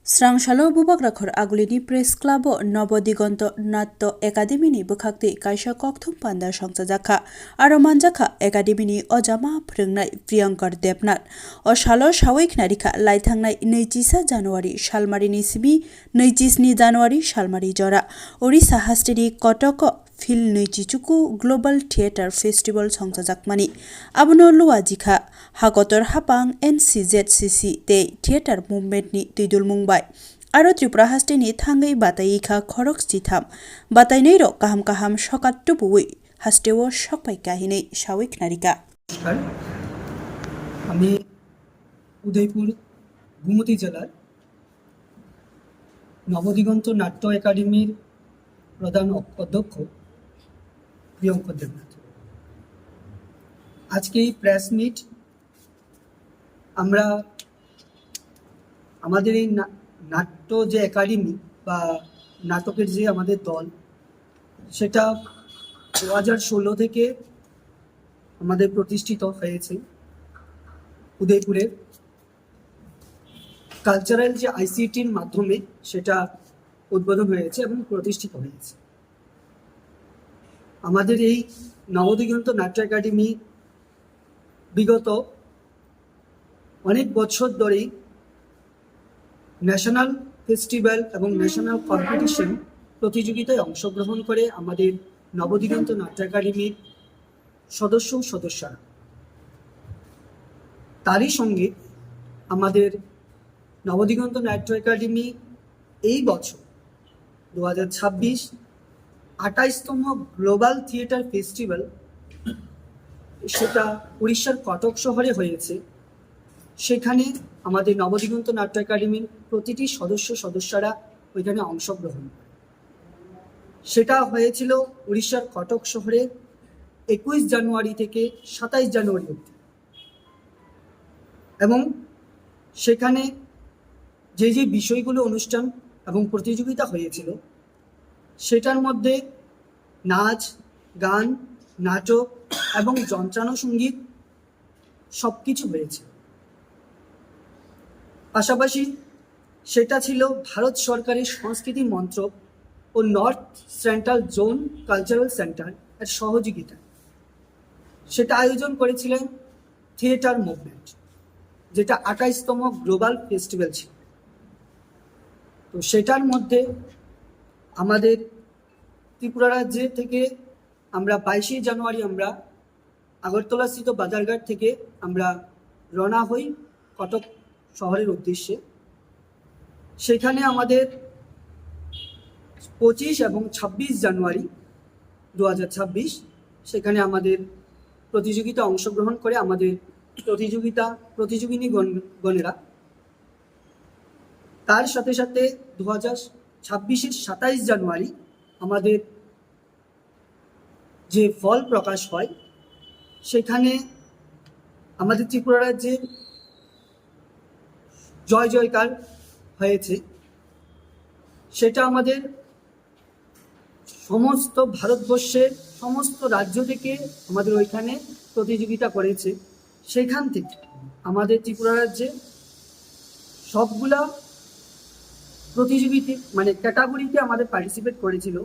स्रांशालो बुबाग्राखर आगुलिनि press club नवदिगंत नाट्य एकाडेमिनि बोखाक्ति कायसा कक्थुम पान्दा संसाजाखा आरो मानजाखा एकाडेमिनि अजामा फोरोंनाय प्रियंकर देबनाथ अशालो सावैक नारिखा लाइथांनाय 25 जानुवारि सालमारिनि सिबि 27 जानुवारि सालमारि जरा ओडिशा हास्टेरि कटक फिल नैजिचुकु ग्लोबल थिएटर फेस्टिवल संसाजाकमानि आबनो लुवाजिखा हागतर हापां NCZCC ते थिएटर मुभमेन्टनि दैदुल मुंबाय आरो त्रिपुरा हास्टेनि थांगै बातायिखा खरक जिथाम बातायनै र काहाम काहाम सकात्तु बुई हास्टेव सकपाय काहिनै सावैक नारिका। নমস্কার, আমি উদয়পুর গোমতী জেলার নবদিগন্ত নাট্য একাডেমির প্রধান অধ্যক্ষ প্রিয়ঙ্কর দেবনাথ। আজকে এই প্রেস মিট আমরা আমাদের এই নাট্য যে একাডেমি বা নাটকের যে আমাদের দল, সেটা 2016 থেকে আমাদের প্রতিষ্ঠিত হয়েছে উদয়পুরে কালচারাল যে ICTর মাধ্যমে সেটা উদ্বোধন হয়েছে এবং প্রতিষ্ঠিত হয়েছে। আমাদের এই নবদিগন্ত নাট্য একাডেমি বিগত অনেক বছর ধরেই ন্যাশনাল ফেস্টিভ্যাল এবং ন্যাশনাল কম্পিটিশন প্রতিযোগিতায় অংশগ্রহণ করে আমাদের নবদিগন্ত নাট্য একাডেমির সদস্যরা। তারই সঙ্গে আমাদের নবদিগন্ত নাট্য একাডেমি এই বছর 2026 28তম গ্লোবাল থিয়েটার ফেস্টিভ্যাল, সেটা উড়িষ্যার কটক শহরে হয়েছে। সেখানে আমাদের নবদিগন্ত নাট্য একাডেমির প্রতিটি সদস্যরা ওইখানে অংশগ্রহণ করে। সেটা হয়েছিল উড়িষ্যার কটক শহরে 21 জানুয়ারি থেকে 27 জানুয়ারি অবধি। এবং সেখানে যে যে বিষয়গুলো অনুষ্ঠান এবং প্রতিযোগিতা হয়েছিল, সেটার মধ্যে নাচ, গান, নাটক এবং যন্ত্রানুসঙ্গীত সব কিছু হয়েছে। পাশাপাশি সেটা ছিল ভারত সরকারের সংস্কৃতি মন্ত্রক ও north central zone cultural centre এর সহযোগিতা। সেটা আয়োজন করেছিলেন থিয়েটার মুভমেন্ট, যেটা 28তম গ্লোবাল ফেস্টিভ্যাল ছিল। তো সেটার মধ্যে আমাদের ত্রিপুরা রাজ্যে থেকে আমরা 22 জানুয়ারি আমরা আগরতলাস্থিত বাজারঘাট থেকে আমরা রওনা হই কটক শহরের উদ্দেশ্যে। সেখানে আমাদের 25 এবং 26 জানুয়ারি 2026 সেখানে আমাদের প্রতিযোগিতা অংশগ্রহণ করে আমাদের প্রতিযোগিনী গণেরা। তার সাথে সাথে 2026-এর 27 জানুয়ারি আমাদের যে ফল প্রকাশ হয়, সেখানে আমাদের ত্রিপুরা রাজ্যে জয় জয়কার হয়েছে। সেটা আমাদের সমস্ত ভারতবর্ষের সমস্ত রাজ্য থেকে আমাদের ওইখানে প্রতিযোগিতা করেছে। সেখান থেকে আমাদের ত্রিপুরা রাজ্যে সবগুলা প্রতিযোগিতা ক্যাটাগরিতে আমাদের পার্টিসিপেট করেছিল।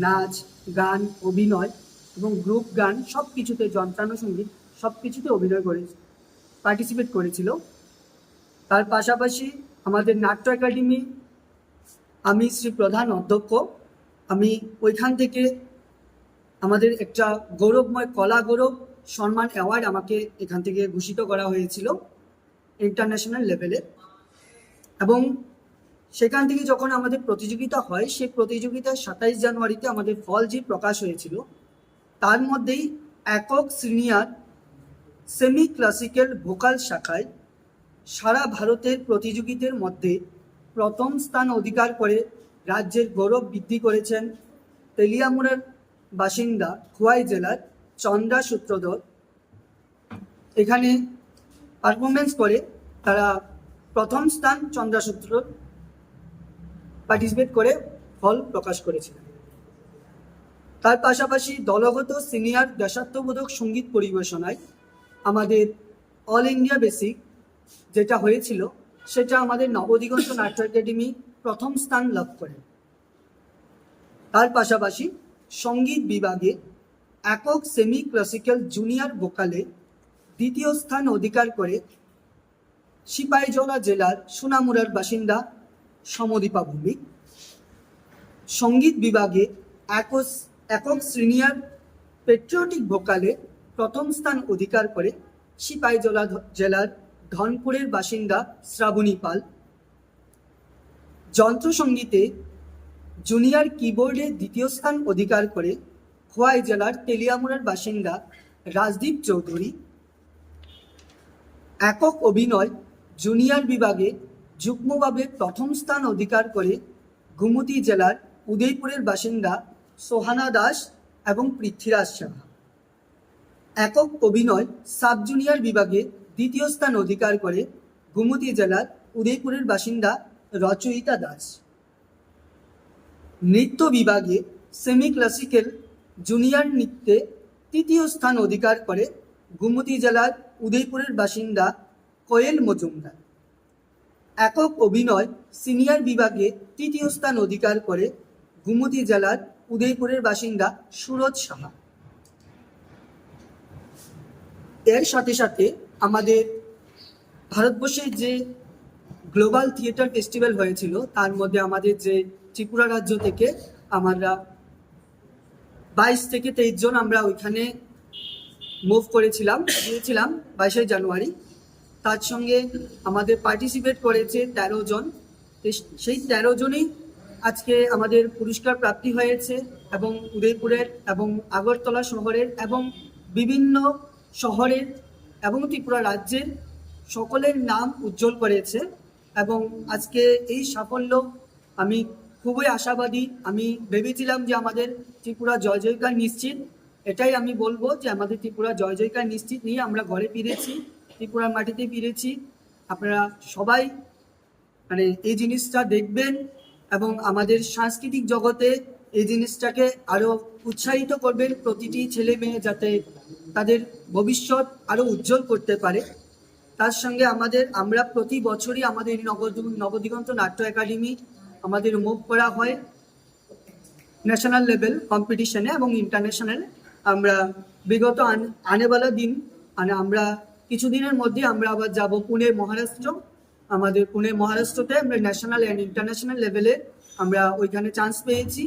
নাচ, গান, অভিনয় এবং গ্রুপ গান সব কিছুতে, যন্ত্রানুসঙ্গীত সব কিছুতে পার্টিসিপেট করেছিল। তার পাশাপাশি আমাদের নাট্য একাডেমি, আমি শ্রী প্রধান অধ্যক্ষ, আমি ওইখান থেকে আমাদের একটা গৌরবময় কলা গৌরব সম্মান অ্যাওয়ার্ড আমাকে এখান থেকে ঘোষিত করা হয়েছিল ইন্টারন্যাশনাল লেভেলে। এবং সেখান থেকে যখন আমাদের প্রতিযোগিতা হয়, সেই প্রতিযোগিতায় 27 জানুয়ারিতে আমাদের ফল যে প্রকাশ হয়েছিল, তার মধ্যেই একক সিনিয়র সেমি ক্লাসিক্যাল ভোকাল শাখায় সারা ভারতের প্রতিযোগীদের মধ্যে প্রথম স্থান অধিকার করে রাজ্যের গৌরব বৃদ্ধি করেছেন তেলিয়ামুড়ার বাসিন্দা খোয়াই জেলার চন্দ্রা সূত্রধর। এখানে পারফরমেন্স করে তারা প্রথম স্থান চন্দ্রা সূত্রধর পার্টিসিপেট করে ফল প্রকাশ করেছিলেন। তার পাশাপাশি দলগত সিনিয়র দেশাত্মবোধক সঙ্গীত পরিবেশনায় আমাদের অল ইন্ডিয়া বেসিক যেটা হয়েছিল, সেটা আমাদের নবদিগন্ত নাট্য একাডেমি প্রথম স্থান লাভ করে। তার পাশাপাশি সঙ্গীত বিভাগে একক সেমি ক্লাসিক্যাল জুনিয়র ভোকালে দ্বিতীয় স্থান অধিকার করে সিপাহীজলা জেলার সোনামুড়ার বাসিন্দা সমদীপা ভৌমিক। সঙ্গীত বিভাগে একক সিনিয়র পেট্রিয়টিক ভোকালে প্রথম স্থান অধিকার করে সিপাহীজলা জেলার ধনপুরের বাসিন্দা শ্রাবণী পাল। যন্ত্রসঙ্গীতে জুনিয়র কিবোর্ডে দ্বিতীয় স্থান অধিকার করে খোয়াই জেলার তেলিয়ামুড়ার বাসিন্দা রাজদীপ চৌধুরী। একক অভিনয় জুনিয়র বিভাগে যুগ্মভাবে প্রথম স্থান অধিকার করে গোমতী জেলার উদয়পুরের বাসিন্দা সোহানা দাস এবং পৃথ্বীরাজ সাহা। একক অভিনয় সাব জুনিয়র বিভাগে দ্বিতীয় স্থান অধিকার করে গোমতী জেলার উদয়পুরের বাসিন্দা রচয়িতা দাস। নৃত্য বিভাগে সেমি ক্লাসিক্যাল জুনিয়র নৃত্যে তৃতীয় স্থান অধিকার করে গোমতী জেলার উদয়পুরের বাসিন্দা কোয়েল মজুমদার। একক অভিনয় সিনিয়র বিভাগে তৃতীয় স্থান অধিকার করে গোমতী জেলার উদয়পুরের বাসিন্দা সুরজ সাহা। এর সাথে সাথে আমাদের ভারতবর্ষের যে গ্লোবাল থিয়েটার ফেস্টিভ্যাল হয়েছিল তার মধ্যে আমাদের যে ত্রিপুরা রাজ্য থেকে আমরা 22 থেকে 23 জন আমরা ওইখানে মুভ করেছিলাম, গিয়েছিলাম 22শে জানুয়ারি। তার সঙ্গে আমাদের পার্টিসিপেট করেছে 13 জন। সেই 13 জনই আজকে আমাদের পুরস্কার প্রাপ্তি হয়েছে এবং উদয়পুরের এবং আগরতলা শহরের এবং বিভিন্ন শহরের এবং ত্রিপুরা রাজ্যের সকলের নাম উজ্জ্বল করেছে। এবং আজকে এই সাফল্য আমি খুবই আশাবাদী। আমি ভেবেছিলাম যে আমাদের ত্রিপুরা জয় জয়কার নিশ্চিত। এটাই আমি বলবো যে আমাদের ত্রিপুরা জয় জয়কার নিশ্চিত নিয়ে আমরা ঘরে ফিরেছি, ত্রিপুরার মাটিতে ফিরেছি। আপনারা সবাই মানে এই জিনিসটা দেখবেন এবং আমাদের সাংস্কৃতিক জগতে এই জিনিসটাকে আরো উৎসাহিত করবেন, প্রতিটি ছেলে মেয়ে যাতে তাদের ভবিষ্যৎ আরো উজ্জ্বল করতে পারে। তার সঙ্গে আমরা প্রতি বছরই আমাদের নবদিগন্ত নাট্য একাডেমি আমাদের মুভ করা হয় ন্যাশনাল লেভেল কম্পিটিশনে এবং ইন্টারন্যাশনাল। আমরা বিগত আনেওয়ালা দিন আমরা কিছুদিনের মধ্যে আমরা আবার যাব পুনে মহারাষ্ট্র। আমাদের পুনে মহারাষ্ট্রতে আমরা ন্যাশনাল অ্যান্ড ইন্টারন্যাশনাল লেভেলে আমরা ওইখানে চান্স পেয়েছি।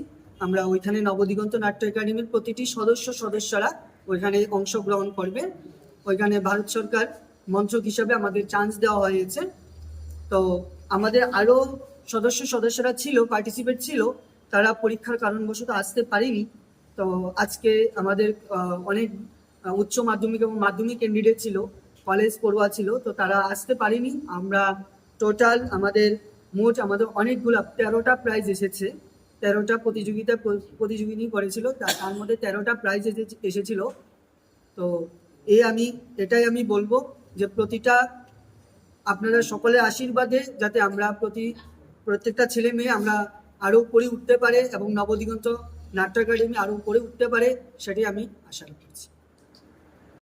আমরা ওইখানে নবদিগন্ত নাট্য একাডেমির প্রতিটি সদস্যরা ওইখানে অংশগ্রহণ করবে। ওইখানে ভারত সরকার মন্ত্রক হিসাবে আমাদের চান্স দেওয়া হয়েছে। তো আমাদের আরও সদস্যরা ছিল, পার্টিসিপেট ছিল, তারা পরীক্ষার কারণবশত আসতে পারেনি। তো আজকে আমাদের অনেক উচ্চ মাধ্যমিক এবং মাধ্যমিক ক্যান্ডিডেট ছিল, কলেজ পড়ুয়া ছিল, তো তারা আসতে পারেনি। আমরা টোটাল আমাদের অনেকগুলো 13টা প্রাইজ এসেছে। 13টা প্রতিযোগিনী করেছিল, তার মধ্যে 13টা প্রাইজ এসেছিল। তো এটাই আমি বলবো যে প্রতিটা আপনারা সকলের আশীর্বাদে যাতে আমরা প্রত্যেকটা ছেলে মেয়ে আমরা আরো উপরে উঠতে পারে এবং নবদিগন্ত নাট্য একাডেমি আরো উপরে উঠতে পারে, সেটাই আমি আশা করছি।